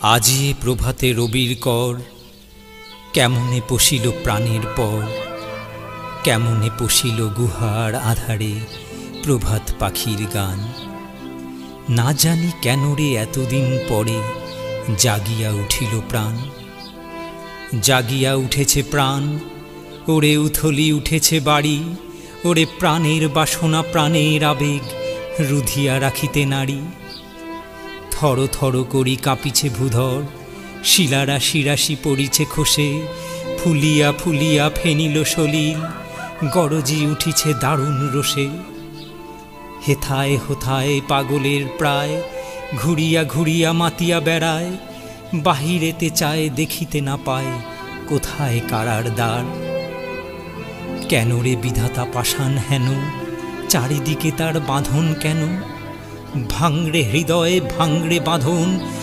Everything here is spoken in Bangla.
আজি এ প্রভাতে রবির কর, কেমনে পশিল প্রাণের পর, কেমনে পশিল গুহার আধারে প্রভাত পাখির গান। না জানি কেন রে এতদিন পরে জাগিয়া উঠিল প্রাণ। জাগিয়া উঠেছে প্রাণ, ওরে উথলি উঠেছে বাড়ি, ওরে প্রাণের বাসনা প্রাণের আবেগ রুধিয়া রাখিতে নারী। থর থর করি কাঁপিছে ভূধর, শিলারাশি রাশি পড়িছে খসে, ফুলিয়া ফুলিয়া ফেনিল সলিল, গরজি উঠিছে দারুণ রোষে। হেথায় হোথায় পাগলের প্রায়, ঘুরিয়া ঘুরিয়া মাতিয়া বেড়ায়, বাহিরেতে চায় দেখিতে না পায় কোথায় কারার দ্বার। কেন রে বিধাতা পাষাণ হেন, চারিদিকে তার বাঁধন কেন? ভাঙড়ে হৃদয়ে ভাঙড়ে বাঁধন,